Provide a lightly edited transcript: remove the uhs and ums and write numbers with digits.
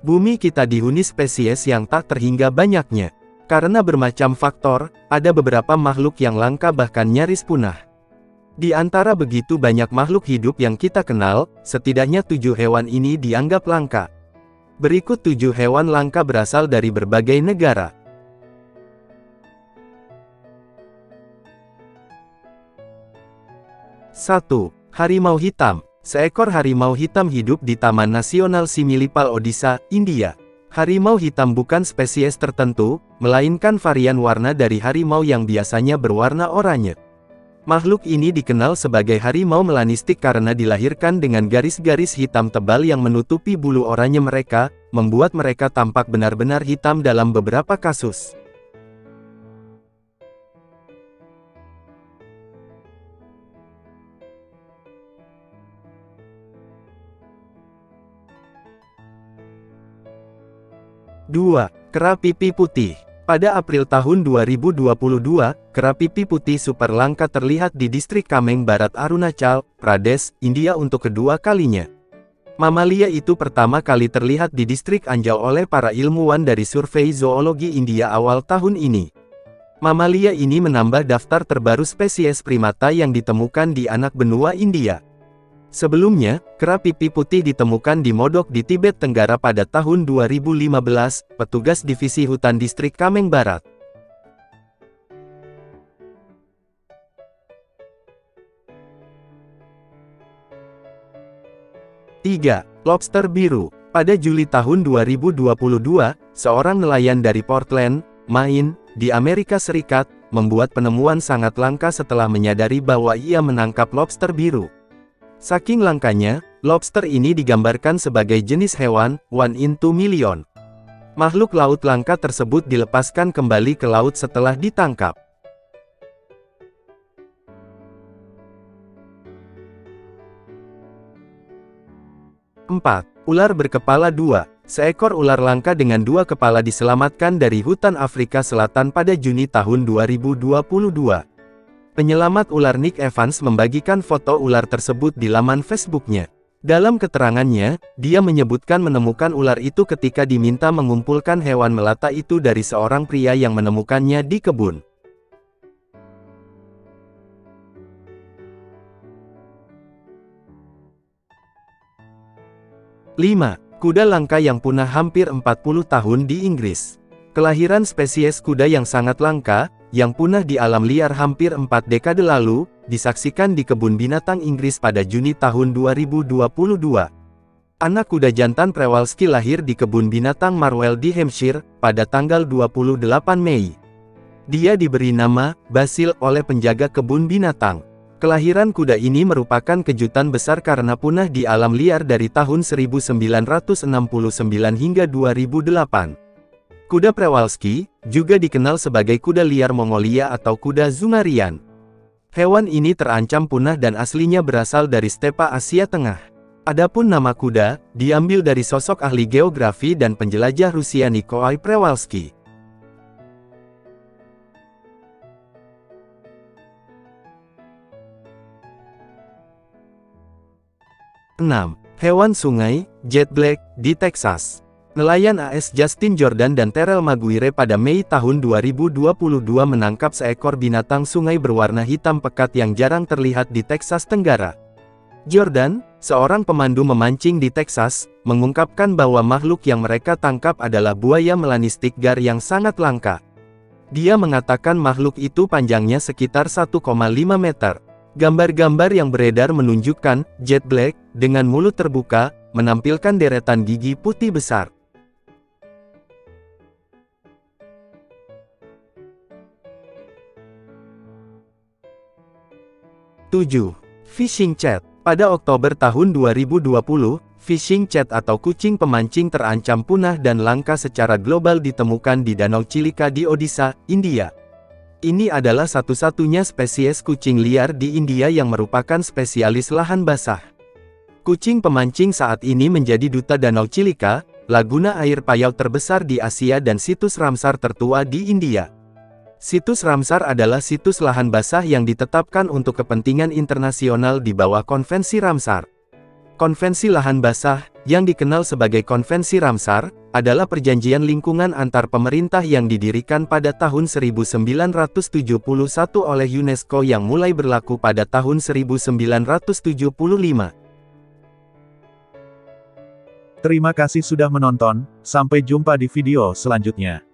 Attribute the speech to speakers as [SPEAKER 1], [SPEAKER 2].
[SPEAKER 1] Bumi kita dihuni spesies yang tak terhingga banyaknya. Karena bermacam faktor, ada beberapa makhluk yang langka bahkan nyaris punah. Di antara begitu banyak makhluk hidup yang kita kenal, setidaknya 7 hewan ini dianggap langka. Berikut 7 hewan langka berasal dari berbagai negara. 1. Harimau hitam. Seekor harimau hitam hidup di Taman Nasional Similipal Odisha, India. Harimau hitam bukan spesies tertentu, melainkan varian warna dari harimau yang biasanya berwarna oranye. Makhluk ini dikenal sebagai harimau melanistik karena dilahirkan dengan garis-garis hitam tebal yang menutupi bulu oranye mereka, membuat mereka tampak benar-benar hitam dalam beberapa kasus. 2. Kera pipi putih. Pada April tahun 2022, kera pipi putih super langka terlihat di distrik Kameng Barat Arunachal Pradesh, India untuk kedua kalinya. Mamalia itu pertama kali terlihat di distrik Anjau oleh para ilmuwan dari Survei Zoologi India awal tahun ini. Mamalia ini menambah daftar terbaru spesies primata yang ditemukan di anak benua India. Sebelumnya, kera pipi putih ditemukan di Modok di Tibet Tenggara pada tahun 2015, petugas divisi hutan distrik Kameng Barat. 3. Lobster biru. Pada Juli tahun 2022, seorang nelayan dari Portland, Maine, di Amerika Serikat, membuat penemuan sangat langka setelah menyadari bahwa ia menangkap lobster biru. Saking langkanya, lobster ini digambarkan sebagai jenis hewan, 1 in 2 million. Makhluk laut langka tersebut dilepaskan kembali ke laut setelah ditangkap. 4. Ular berkepala 2. Seekor ular langka dengan 2 kepala diselamatkan dari hutan Afrika Selatan pada Juni tahun 2022. Penyelamat ular Nick Evans membagikan foto ular tersebut di laman Facebooknya. Dalam keterangannya, dia menyebutkan menemukan ular itu ketika diminta mengumpulkan hewan melata itu dari seorang pria yang menemukannya di kebun. 5. Kuda langka yang punah hampir 40 tahun di Inggris. Kelahiran spesies kuda yang sangat langka, yang punah di alam liar hampir 4 dekade lalu, disaksikan di kebun binatang Inggris pada Juni tahun 2022. Anak kuda jantan Przewalski lahir di kebun binatang Marwell di Hampshire, pada tanggal 28 Mei. Dia diberi nama, Basil, oleh penjaga kebun binatang. Kelahiran kuda ini merupakan kejutan besar karena punah di alam liar dari tahun 1969 hingga 2008. Kuda Przewalski, juga dikenal sebagai kuda liar Mongolia atau kuda Zungarian. Hewan ini terancam punah dan aslinya berasal dari stepa Asia Tengah. Adapun nama kuda, diambil dari sosok ahli geografi dan penjelajah Rusia Nikolai Przewalski. 6. Hewan sungai, jet black, di Texas. Nelayan AS Justin Jordan dan Terrell Maguire pada Mei tahun 2022 menangkap seekor binatang sungai berwarna hitam pekat yang jarang terlihat di Texas Tenggara. Jordan, seorang pemandu memancing di Texas, mengungkapkan bahwa makhluk yang mereka tangkap adalah buaya melanistik gar yang sangat langka. Dia mengatakan makhluk itu panjangnya sekitar 1,5 meter. Gambar-gambar yang beredar menunjukkan jet black dengan mulut terbuka, menampilkan deretan gigi putih besar. 7. Fishing cat. Pada Oktober tahun 2020, fishing cat atau kucing pemancing terancam punah dan langka secara global ditemukan di Danau Chilika di Odisha, India. Ini adalah satu-satunya spesies kucing liar di India yang merupakan spesialis lahan basah. Kucing pemancing saat ini menjadi duta Danau Chilika, laguna air payau terbesar di Asia dan situs Ramsar tertua di India. Situs Ramsar adalah situs lahan basah yang ditetapkan untuk kepentingan internasional di bawah Konvensi Ramsar. Konvensi Lahan Basah, yang dikenal sebagai Konvensi Ramsar, adalah perjanjian lingkungan antar pemerintah yang didirikan pada tahun 1971 oleh UNESCO yang mulai berlaku pada tahun 1975.
[SPEAKER 2] Terima kasih sudah menonton, sampai jumpa di video selanjutnya.